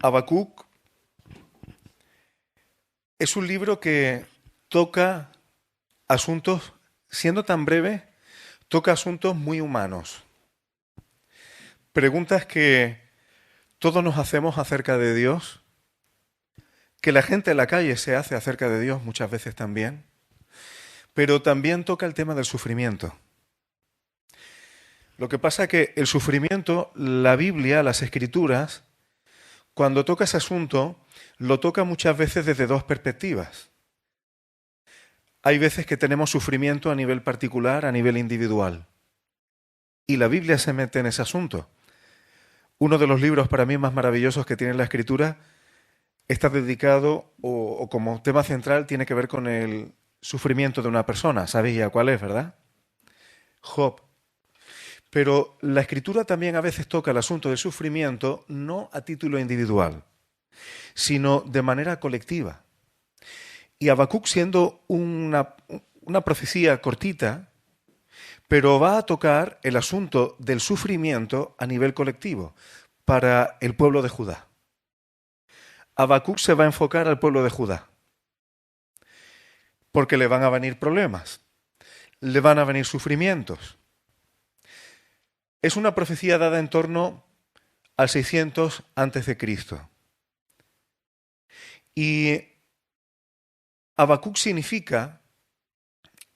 Habacuc es un libro que toca asuntos, siendo tan breve, toca asuntos muy humanos. Preguntas que todos nos hacemos acerca de Dios, que la gente en la calle se hace acerca de Dios muchas veces también, pero también toca el tema del sufrimiento. Lo que pasa es que el sufrimiento, la Biblia, las Escrituras, cuando toca ese asunto, lo toca muchas veces desde dos perspectivas. Hay veces que tenemos sufrimiento a nivel particular, a nivel individual. Y la Biblia se mete en ese asunto. Uno de los libros para mí más maravillosos que tiene la Escritura está dedicado o como tema central tiene que ver con el sufrimiento de una persona. ¿Sabéis ya cuál es, verdad? Job. Pero la Escritura también a veces toca el asunto del sufrimiento no a título individual, sino de manera colectiva. Y Habacuc, siendo una profecía cortita, pero va a tocar el asunto del sufrimiento a nivel colectivo para el pueblo de Judá. Habacuc se va a enfocar al pueblo de Judá, porque le van a venir problemas, le van a venir sufrimientos. Es una profecía dada en torno al 600 antes de Cristo. Y Habacuc significa,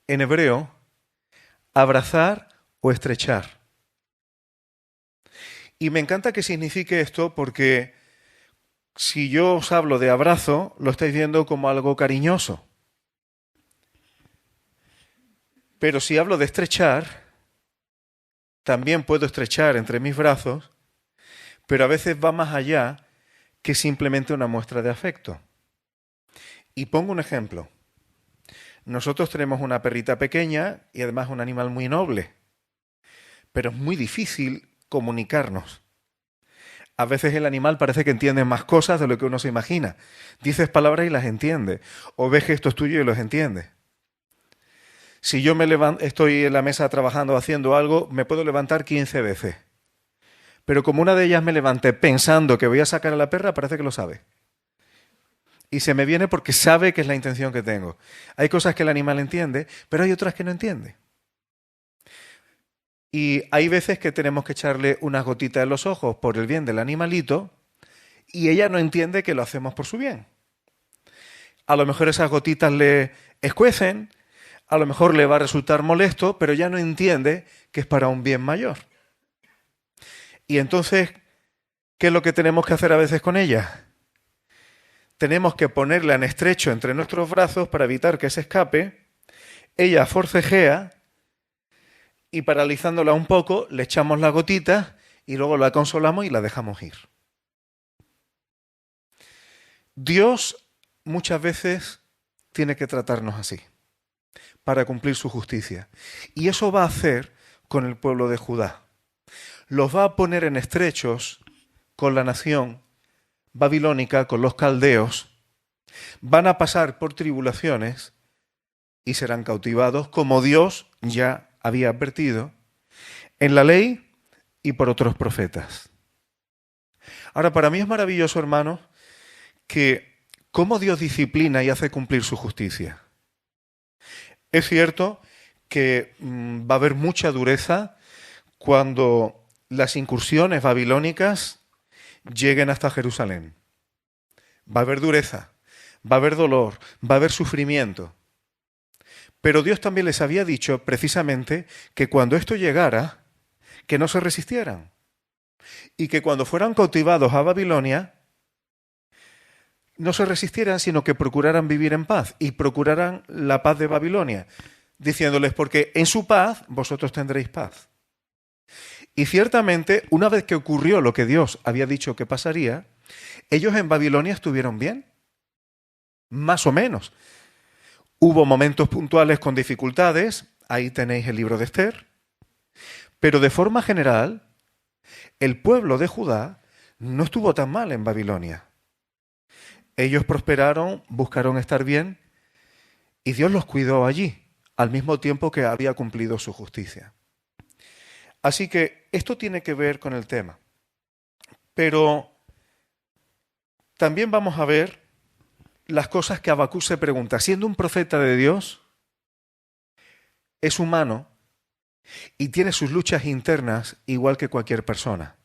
en hebreo, abrazar o estrechar. Y me encanta que signifique esto porque si yo os hablo de abrazo, lo estáis viendo como algo cariñoso. Pero si hablo de estrechar, también puedo estrechar entre mis brazos, pero a veces va más allá que simplemente una muestra de afecto. Y pongo un ejemplo. Nosotros tenemos una perrita pequeña y además un animal muy noble, pero es muy difícil comunicarnos. A veces el animal parece que entiende más cosas de lo que uno se imagina. Dices palabras y las entiende, o ves gestos tuyos y los entiende. Si yo estoy en la mesa trabajando, haciendo algo, me puedo levantar 15 veces. Pero como una de ellas me levanté pensando que voy a sacar a la perra, parece que lo sabe. Y se me viene porque sabe que es la intención que tengo. Hay cosas que el animal entiende, pero hay otras que no entiende. Y hay veces que tenemos que echarle unas gotitas en los ojos por el bien del animalito y ella no entiende que lo hacemos por su bien. A lo mejor esas gotitas le escuecen, a lo mejor le va a resultar molesto, pero ya no entiende que es para un bien mayor. Y entonces, ¿qué es lo que tenemos que hacer a veces con ella? Tenemos que ponerla en estrecho entre nuestros brazos para evitar que se escape. Ella forcejea y paralizándola un poco le echamos la gotita y luego la consolamos y la dejamos ir. Dios muchas veces tiene que tratarnos así para cumplir su justicia. Y eso va a hacer con el pueblo de Judá. Los va a poner en estrechos con la nación babilónica, con los caldeos. Van a pasar por tribulaciones y serán cautivados, como Dios ya había advertido en la ley y por otros profetas. Ahora, para mí es maravilloso, hermanos, que cómo Dios disciplina y hace cumplir su justicia. Es cierto que va a haber mucha dureza cuando las incursiones babilónicas lleguen hasta Jerusalén. Va a haber dureza, va a haber dolor, va a haber sufrimiento. Pero Dios también les había dicho precisamente que cuando esto llegara, que no se resistieran. Y que cuando fueran cautivados a Babilonia, no se resistieran, sino que procuraran vivir en paz y procuraran la paz de Babilonia, diciéndoles, porque en su paz vosotros tendréis paz. Y ciertamente, una vez que ocurrió lo que Dios había dicho que pasaría, ellos en Babilonia estuvieron bien, más o menos. Hubo momentos puntuales con dificultades, ahí tenéis el libro de Esther, pero de forma general, el pueblo de Judá no estuvo tan mal en Babilonia. Ellos prosperaron, buscaron estar bien y Dios los cuidó allí, al mismo tiempo que había cumplido su justicia. Así que esto tiene que ver con el tema. Pero también vamos a ver las cosas que Habacuc se pregunta. Siendo un profeta de Dios, es humano y tiene sus luchas internas igual que cualquier persona.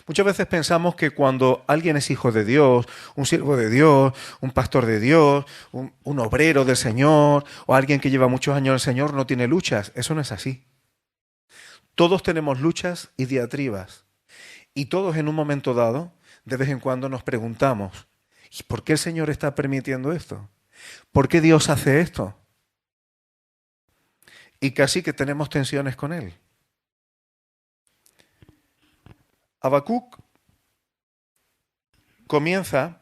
Muchas veces pensamos que cuando alguien es hijo de Dios, un siervo de Dios, un pastor de Dios, un obrero del Señor o alguien que lleva muchos años en el Señor no tiene luchas. Eso no es así. Todos tenemos luchas y diatribas. Y todos en un momento dado, de vez en cuando nos preguntamos, ¿y por qué el Señor está permitiendo esto? ¿Por qué Dios hace esto? Y casi que tenemos tensiones con Él. Habacuc comienza,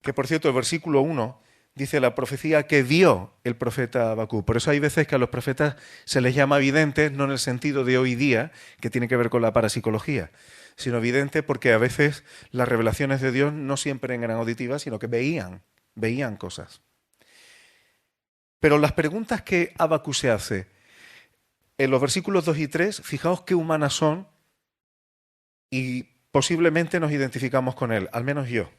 que por cierto el versículo 1 dice la profecía que dio el profeta Habacuc. Por eso hay veces que a los profetas se les llama videntes, no en el sentido de hoy día, que tiene que ver con la parapsicología, sino vidente porque a veces las revelaciones de Dios no siempre eran auditivas, sino que veían cosas. Pero las preguntas que Habacuc se hace en los versículos 2 y 3, fijaos qué humanas son y posiblemente nos identificamos con él, al menos yo.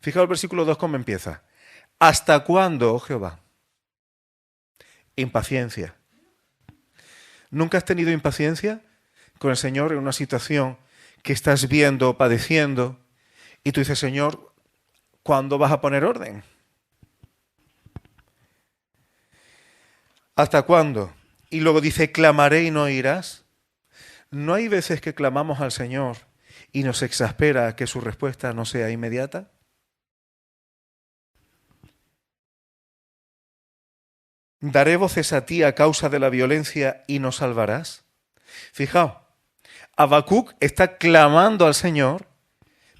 Fijaos el versículo 2 cómo empieza. ¿Hasta cuándo, oh Jehová? Impaciencia. ¿Nunca has tenido impaciencia con el Señor en una situación que estás viendo, padeciendo, y tú dices, Señor, ¿cuándo vas a poner orden? ¿Hasta cuándo? Y luego dice, clamaré y no oirás. ¿No hay veces que clamamos al Señor y nos exaspera que su respuesta no sea inmediata? ¿Daré voces a ti a causa de la violencia y nos salvarás? Fijaos, Habacuc está clamando al Señor.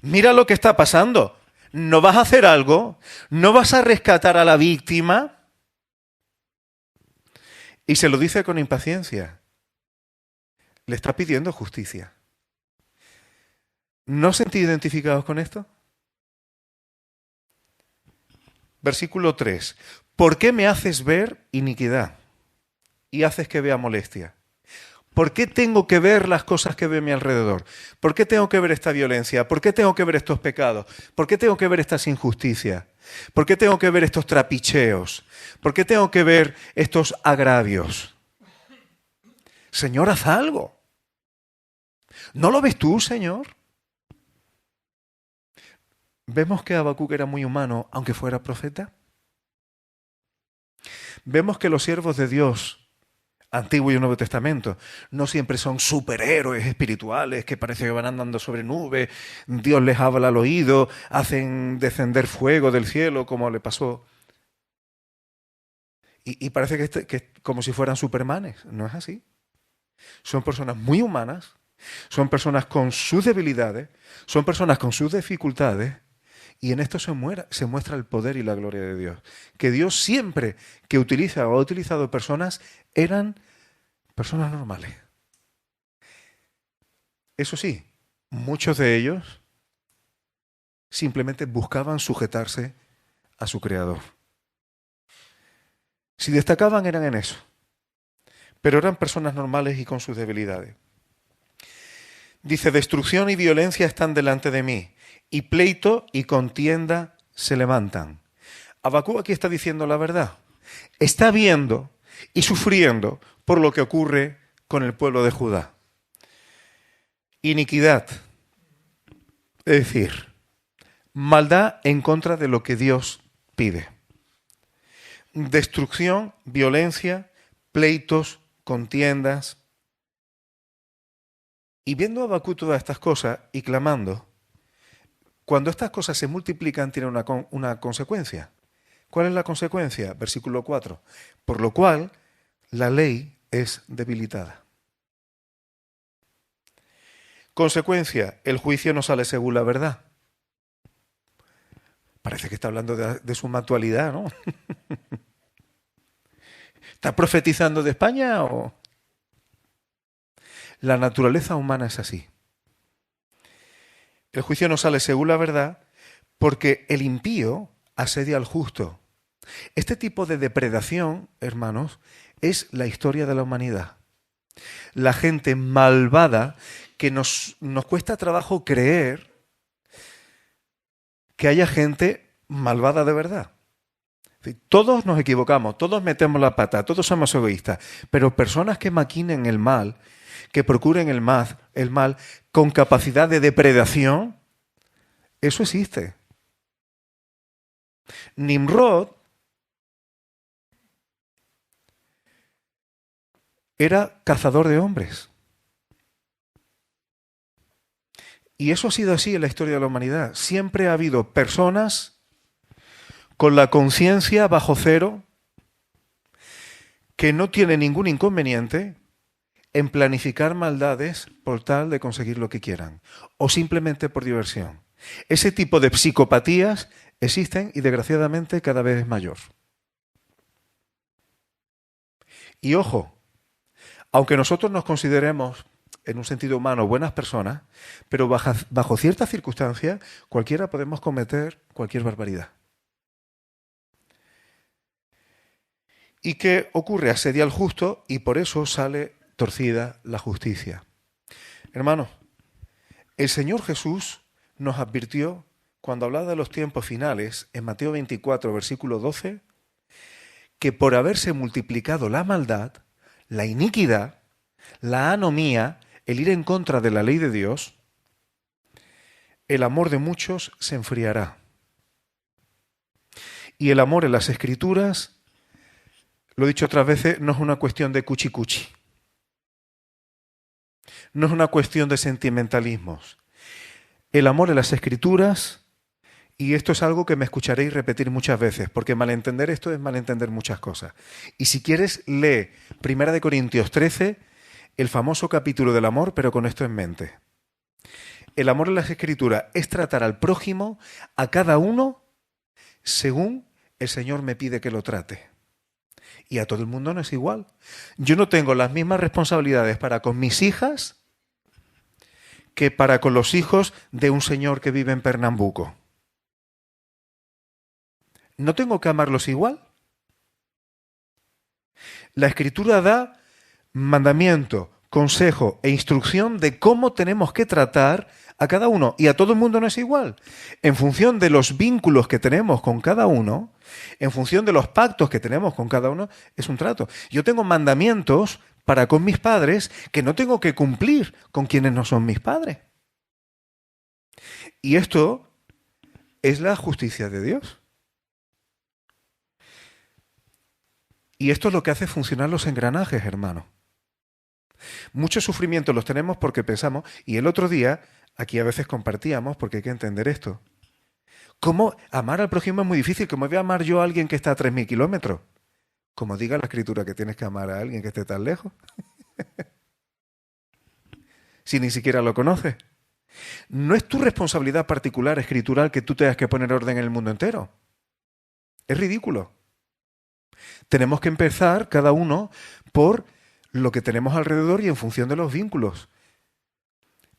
Mira lo que está pasando. ¿No vas a hacer algo? ¿No vas a rescatar a la víctima? Y se lo dice con impaciencia. Le está pidiendo justicia. ¿No os sentís identificados con esto? Versículo 3. ¿Por qué me haces ver iniquidad y haces que vea molestia? ¿Por qué tengo que ver las cosas que veo a mi alrededor? ¿Por qué tengo que ver esta violencia? ¿Por qué tengo que ver estos pecados? ¿Por qué tengo que ver estas injusticias? ¿Por qué tengo que ver estos trapicheos? ¿Por qué tengo que ver estos agravios? Señor, haz algo. ¿No lo ves tú, Señor? Vemos que Habacuc era muy humano, aunque fuera profeta. Vemos que los siervos de Dios, Antiguo y Nuevo Testamento, no siempre son superhéroes espirituales que parece que van andando sobre nubes, Dios les habla al oído, hacen descender fuego del cielo, como le pasó. Y parece que como si fueran supermanes. No es así. Son personas muy humanas, son personas con sus debilidades, son personas con sus dificultades, y en esto se muestra el poder y la gloria de Dios. Que Dios siempre que utiliza o ha utilizado personas, eran personas normales. Eso sí, muchos de ellos simplemente buscaban sujetarse a su Creador. Si destacaban eran en eso, pero eran personas normales y con sus debilidades. Dice, destrucción y violencia están delante de mí, y pleito y contienda se levantan. Habacuc aquí está diciendo la verdad. Está viendo y sufriendo por lo que ocurre con el pueblo de Judá. Iniquidad, es decir, maldad en contra de lo que Dios pide. Destrucción, violencia, pleitos, contiendas. Y viendo a Habacuc todas estas cosas y clamando, cuando estas cosas se multiplican tiene una consecuencia. ¿Cuál es la consecuencia? Versículo 4. Por lo cual la ley es debilitada. Consecuencia, el juicio no sale según la verdad. Parece que está hablando de su actualidad, ¿no? ¿Está profetizando de España o...? La naturaleza humana es así. El juicio no sale según la verdad porque el impío asedia al justo. Este tipo de depredación, hermanos, es la historia de la humanidad. La gente malvada que nos cuesta trabajo creer que haya gente malvada de verdad. Todos nos equivocamos, todos metemos la pata, todos somos egoístas, pero personas que maquinen el mal, que procuren el mal con capacidad de depredación, eso existe. Nimrod era cazador de hombres. Y eso ha sido así en la historia de la humanidad. Siempre ha habido personas con la conciencia bajo cero que no tienen ningún inconveniente en planificar maldades por tal de conseguir lo que quieran, o simplemente por diversión. Ese tipo de psicopatías existen y desgraciadamente cada vez es mayor. Y ojo, aunque nosotros nos consideremos en un sentido humano buenas personas, pero bajo ciertas circunstancias cualquiera podemos cometer cualquier barbaridad. ¿Y qué ocurre? Asedia al justo y por eso sale torcida la justicia. Hermanos, el Señor Jesús nos advirtió cuando hablaba de los tiempos finales, en Mateo 24, versículo 12, que por haberse multiplicado la maldad, la iniquidad, la anomía, el ir en contra de la ley de Dios, el amor de muchos se enfriará. Y el amor en las Escrituras, lo he dicho otras veces, no es una cuestión de cuchi-cuchi. No es una cuestión de sentimentalismos. El amor en las Escrituras, y esto es algo que me escucharéis repetir muchas veces, porque malentender esto es malentender muchas cosas. Y si quieres, lee 1 Corintios 13, el famoso capítulo del amor, pero con esto en mente. El amor en las Escrituras es tratar al prójimo, a cada uno, según el Señor me pide que lo trate. Y a todo el mundo no es igual. Yo no tengo las mismas responsabilidades para con mis hijas que para con los hijos de un señor que vive en Pernambuco. ¿No tengo que amarlos igual? La Escritura da mandamiento, consejo e instrucción de cómo tenemos que tratar a cada uno. Y a todo el mundo no es igual. En función de los vínculos que tenemos con cada uno, en función de los pactos que tenemos con cada uno, es un trato. Yo tengo mandamientos para con mis padres que no tengo que cumplir con quienes no son mis padres. Y esto es la justicia de Dios. Y esto es lo que hace funcionar los engranajes, hermano. Muchos sufrimientos los tenemos porque pensamos, y el otro día, aquí a veces compartíamos, porque hay que entender esto. ¿Cómo amar al prójimo es muy difícil? ¿Cómo voy a amar yo a alguien que está a 3.000 kilómetros? Como diga la Escritura que tienes que amar a alguien que esté tan lejos. Si ni siquiera lo conoces. No es tu responsabilidad particular, escritural, que tú tengas que poner orden en el mundo entero. Es ridículo. Tenemos que empezar cada uno por lo que tenemos alrededor y en función de los vínculos.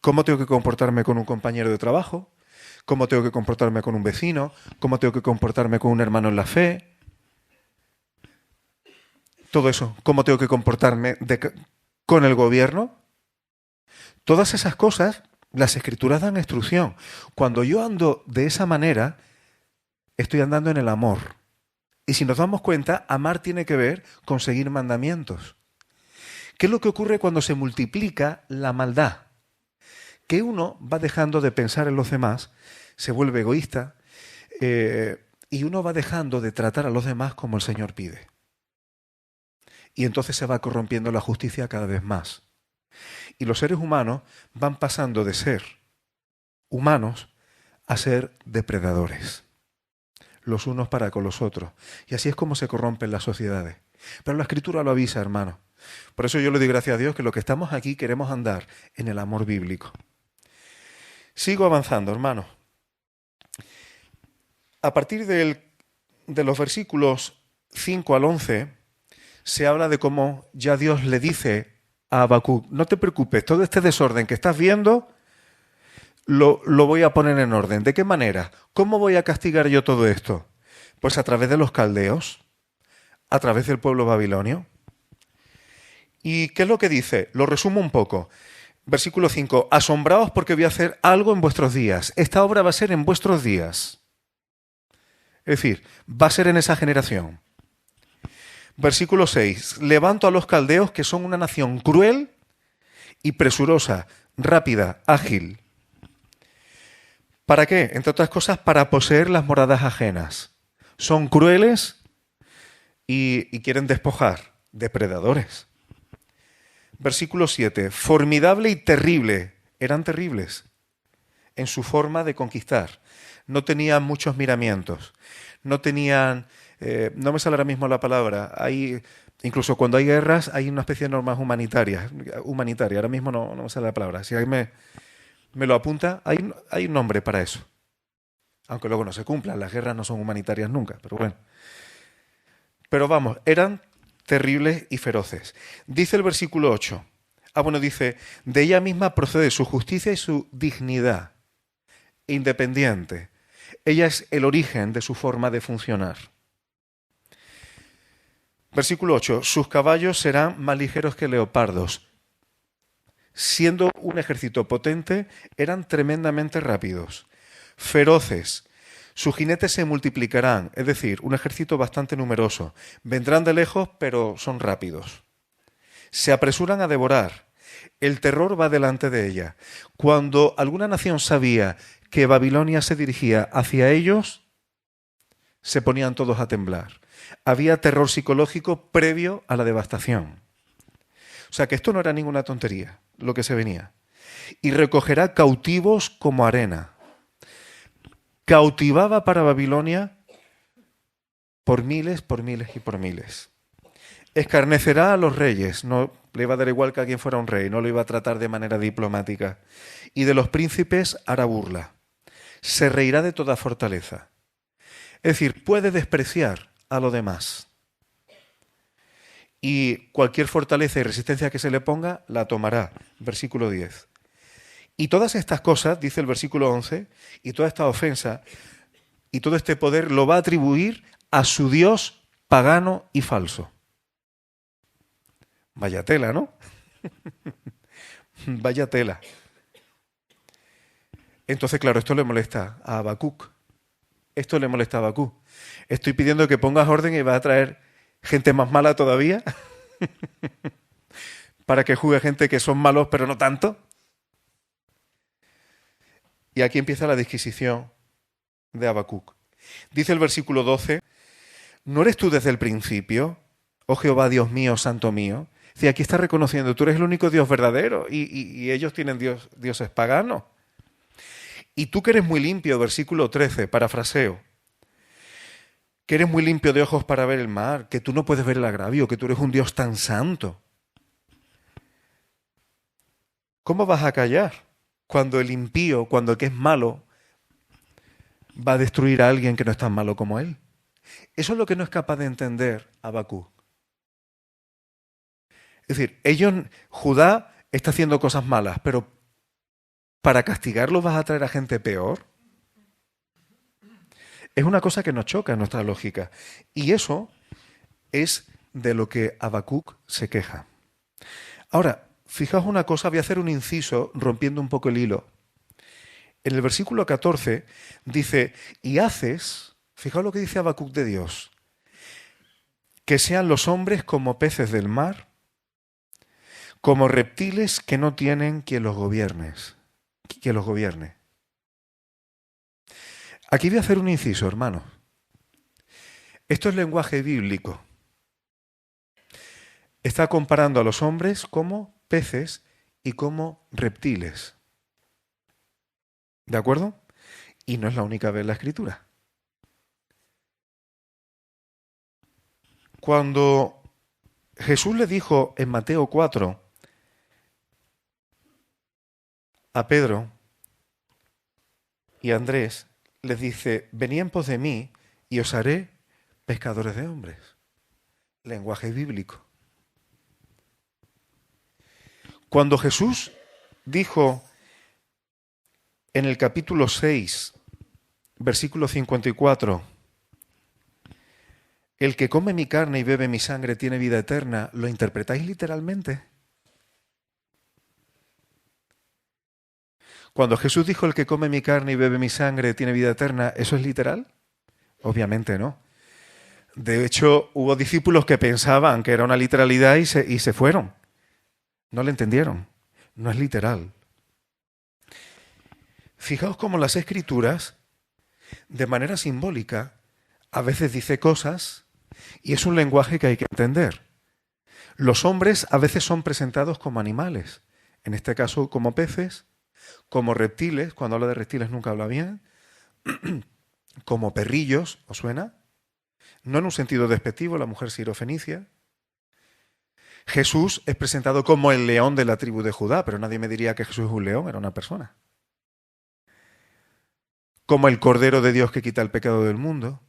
¿Cómo tengo que comportarme con un compañero de trabajo? ¿Cómo tengo que comportarme con un vecino? ¿Cómo tengo que comportarme con un hermano en la fe? Todo eso. ¿Cómo tengo que comportarme con el gobierno? Todas esas cosas, las Escrituras dan instrucción. Cuando yo ando de esa manera, estoy andando en el amor. Y si nos damos cuenta, amar tiene que ver con seguir mandamientos. ¿Qué es lo que ocurre cuando se multiplica la maldad? Que uno va dejando de pensar en los demás, se vuelve egoísta y uno va dejando de tratar a los demás como el Señor pide. Y entonces se va corrompiendo la justicia cada vez más. Y los seres humanos van pasando de ser humanos a ser depredadores, los unos para con los otros. Y así es como se corrompen las sociedades. Pero la Escritura lo avisa, hermano. Por eso yo le doy gracias a Dios que los que estamos aquí queremos andar en el amor bíblico. Sigo avanzando, hermano. A partir de los versículos 5 al 11, se habla de cómo ya Dios le dice a Habacuc, no te preocupes, todo este desorden que estás viendo lo voy a poner en orden. ¿De qué manera? ¿Cómo voy a castigar yo todo esto? Pues a través de los caldeos, a través del pueblo babilonio. ¿Y qué es lo que dice? Lo resumo un poco. Versículo 5. Asombraos porque voy a hacer algo en vuestros días. Esta obra va a ser en vuestros días. Es decir, va a ser en esa generación. Versículo 6. Levanto a los caldeos, que son una nación cruel y presurosa, rápida, ágil. ¿Para qué? Entre otras cosas, para poseer las moradas ajenas. Son crueles y quieren despojar, depredadores. Versículo 7. Formidable y terrible. Eran terribles en su forma de conquistar. No tenían muchos miramientos. No tenían... no me sale ahora mismo la palabra. Incluso cuando hay guerras hay una especie de normas humanitarias. Ahora mismo no me sale la palabra. Si alguien me lo apunta, hay un nombre para eso. Aunque luego no se cumplan. Las guerras no son humanitarias nunca, pero bueno. Pero vamos, eran terribles y feroces. Dice el versículo 8. Dice, de ella misma procede su justicia y su dignidad. Independiente. Ella es el origen de su forma de funcionar. Versículo 8. Sus caballos serán más ligeros que leopardos. Siendo un ejército potente, eran tremendamente rápidos, feroces. Sus jinetes se multiplicarán, es decir, un ejército bastante numeroso. Vendrán de lejos, pero son rápidos. Se apresuran a devorar. El terror va delante de ella. Cuando alguna nación sabía que Babilonia se dirigía hacia ellos, se ponían todos a temblar. Había terror psicológico previo a la devastación. O sea que esto no era ninguna tontería, lo que se venía. Y recogerá cautivos como arena. Cautivaba para Babilonia por miles y por miles. Escarnecerá a los reyes, no le iba a dar igual que alguien fuera un rey, no lo iba a tratar de manera diplomática. Y de los príncipes hará burla. Se reirá de toda fortaleza. Es decir, puede despreciar a lo demás. Y cualquier fortaleza y resistencia que se le ponga, la tomará. Versículo 10. Y todas estas cosas, dice el versículo 11, y toda esta ofensa y todo este poder lo va a atribuir a su Dios pagano y falso. Vaya tela, ¿no? Vaya tela. Entonces, claro, esto le molesta a Habacuc. Esto le molesta a Habacuc. Estoy pidiendo que pongas orden y vas a traer gente más mala todavía para que juegue gente que son malos pero no tanto. Y aquí empieza la disquisición de Habacuc. Dice el versículo 12, ¿no eres tú desde el principio, oh Jehová, Dios mío, santo mío? Sí, aquí está reconociendo, tú eres el único Dios verdadero y ellos tienen dioses paganos. Y tú que eres muy limpio, versículo 13, parafraseo, que eres muy limpio de ojos para ver el mal, que tú no puedes ver el agravio, que tú eres un Dios tan santo. ¿Cómo vas a callar cuando el impío, cuando el que es malo, va a destruir a alguien que no es tan malo como él? Eso es lo que no es capaz de entender Habacuc. Es decir, Judá está haciendo cosas malas, pero ¿para castigarlo vas a traer a gente peor? Es una cosa que nos choca en nuestra lógica. Y eso es de lo que Habacuc se queja. Ahora, fijaos una cosa, voy a hacer un inciso rompiendo un poco el hilo. En el versículo 14 dice, y haces, fijaos lo que dice Habacuc de Dios, que sean los hombres como peces del mar, como reptiles que no tienen quien los gobierne. Aquí voy a hacer un inciso, hermano. Esto es lenguaje bíblico. Está comparando a los hombres como peces y como reptiles. ¿De acuerdo? Y no es la única vez en la Escritura. Cuando Jesús le dijo en Mateo 4 a Pedro y a Andrés, les dice, venid en pos de mí y os haré pescadores de hombres. Lenguaje bíblico. Cuando Jesús dijo en el capítulo 6, versículo 54, el que come mi carne y bebe mi sangre tiene vida eterna, ¿lo interpretáis literalmente? Cuando Jesús dijo el que come mi carne y bebe mi sangre tiene vida eterna, ¿eso es literal? Obviamente no. De hecho, hubo discípulos que pensaban que era una literalidad y se fueron. No le entendieron. No es literal. Fijaos cómo las Escrituras, de manera simbólica, a veces dice cosas y es un lenguaje que hay que entender. Los hombres a veces son presentados como animales, en este caso como peces, como reptiles, cuando habla de reptiles nunca habla bien, como perrillos, ¿os suena? No en un sentido despectivo, la mujer sirofenicia. Jesús es presentado como el león de la tribu de Judá, pero nadie me diría que Jesús es un león, era una persona. Como el Cordero de Dios que quita el pecado del mundo.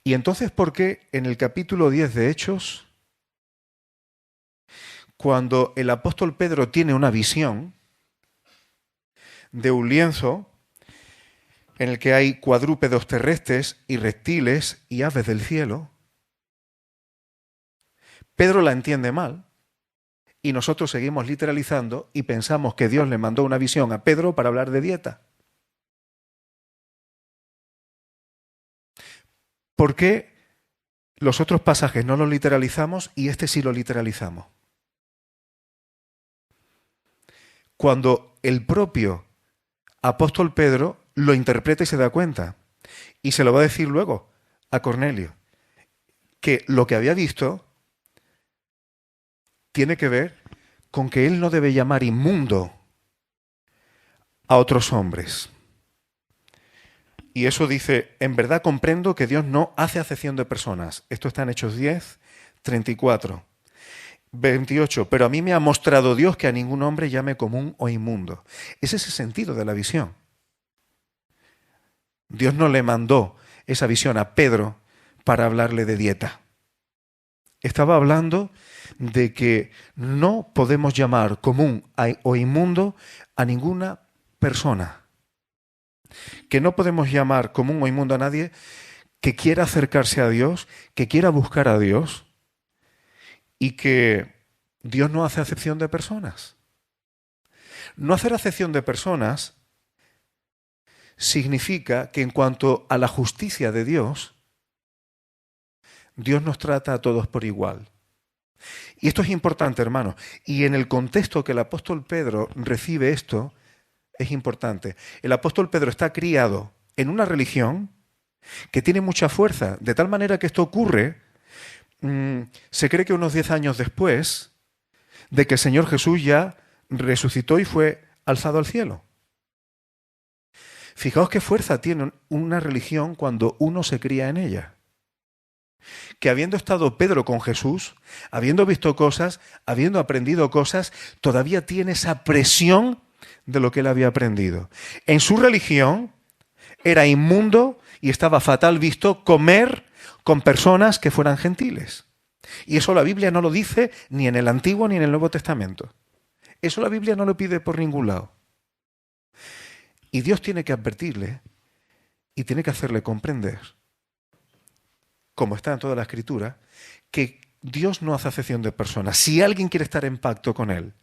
Y entonces, ¿por qué en el capítulo 10 de Hechos, cuando el apóstol Pedro tiene una visión de un lienzo en el que hay cuadrúpedos terrestres y reptiles y aves del cielo, Pedro la entiende mal y nosotros seguimos literalizando y pensamos que Dios le mandó una visión a Pedro para hablar de dieta? ¿Por qué los otros pasajes no los literalizamos y este sí lo literalizamos? Cuando el propio apóstol Pedro lo interpreta y se da cuenta, y se lo va a decir luego a Cornelio, que lo que había visto tiene que ver con que él no debe llamar inmundo a otros hombres. Y eso dice, en verdad comprendo que Dios no hace acepción de personas. Esto está en Hechos 10, 34. 28. Pero a mí me ha mostrado Dios que a ningún hombre llame común o inmundo. Ese es el sentido de la visión. Dios no le mandó esa visión a Pedro para hablarle de dieta. Estaba hablando de que no podemos llamar común o inmundo a ninguna persona. Que no podemos llamar común o inmundo a nadie que quiera acercarse a Dios, que quiera buscar a Dios, y que Dios no hace acepción de personas. No hacer acepción de personas significa que en cuanto a la justicia de Dios, Dios nos trata a todos por igual. Y esto es importante, hermanos. Y en el contexto que el apóstol Pedro recibe esto, es importante. El apóstol Pedro está criado en una religión que tiene mucha fuerza, de tal manera que esto ocurre, se cree que unos 10 años después de que el Señor Jesús ya resucitó y fue alzado al cielo. Fijaos qué fuerza tiene una religión cuando uno se cría en ella. Que habiendo estado Pedro con Jesús, habiendo visto cosas, habiendo aprendido cosas, todavía tiene esa presión de lo que él había aprendido. En su religión era inmundo y estaba fatal visto comer con personas que fueran gentiles. Y eso la Biblia no lo dice ni en el Antiguo ni en el Nuevo Testamento. Eso la Biblia no lo pide por ningún lado. Y Dios tiene que advertirle y tiene que hacerle comprender, como está en toda la Escritura, que Dios no hace acepción de personas. Si alguien quiere estar en pacto con Él,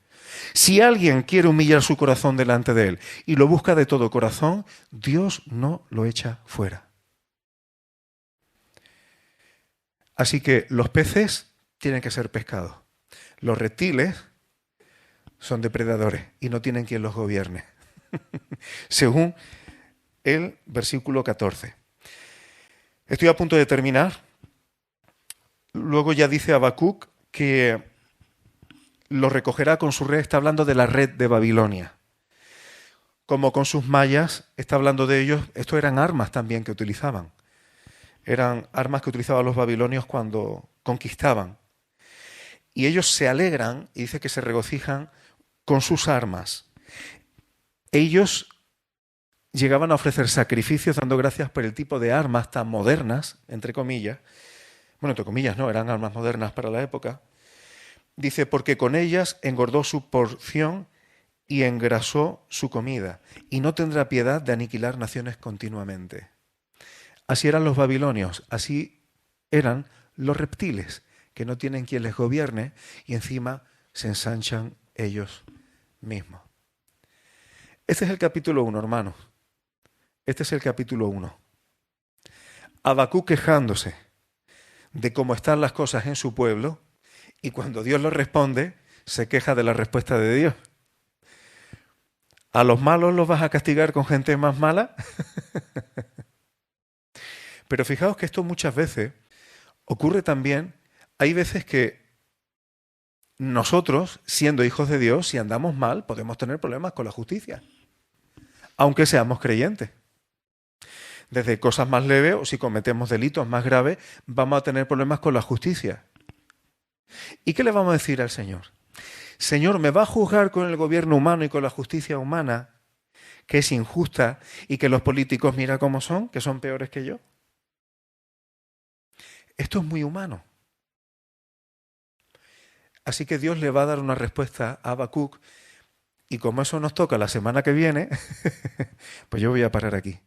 si alguien quiere humillar su corazón delante de Él y lo busca de todo corazón, Dios no lo echa fuera. Así que los peces tienen que ser pescados. Los reptiles son depredadores y no tienen quien los gobierne. Según el versículo 14. Estoy a punto de terminar. Luego ya dice Habacuc que lo recogerá con su red. Está hablando de la red de Babilonia. Como con sus mallas, está hablando de ellos. Esto eran armas también que utilizaban. Eran armas que utilizaban los babilonios cuando conquistaban. Y ellos se alegran, y dice que se regocijan con sus armas. Ellos llegaban a ofrecer sacrificios dando gracias por el tipo de armas tan modernas, entre comillas. Bueno, entre comillas no, eran armas modernas para la época. Dice, porque con ellas engordó su porción y engrasó su comida, y no tendrá piedad de aniquilar naciones continuamente. Así eran los babilonios, así eran los reptiles, que no tienen quien les gobierne y encima se ensanchan ellos mismos. Este es el capítulo 1, hermanos. Este Este es el capítulo 1. Habacuc quejándose de cómo están las cosas en su pueblo, y cuando Dios lo responde, se queja de la respuesta de Dios. ¿A los malos los vas a castigar con gente más mala? Pero fijaos que esto muchas veces ocurre también. Hay veces que nosotros, siendo hijos de Dios, si andamos mal, podemos tener problemas con la justicia, aunque seamos creyentes. Desde cosas más leves, o si cometemos delitos más graves, vamos a tener problemas con la justicia. ¿Y qué le vamos a decir al Señor? Señor, ¿me va a juzgar con el gobierno humano y con la justicia humana, que es injusta y que los políticos mira cómo son, que son peores que yo? Esto es muy humano. Así que Dios le va a dar una respuesta a Habacuc, y como eso nos toca la semana que viene, pues yo voy a parar aquí.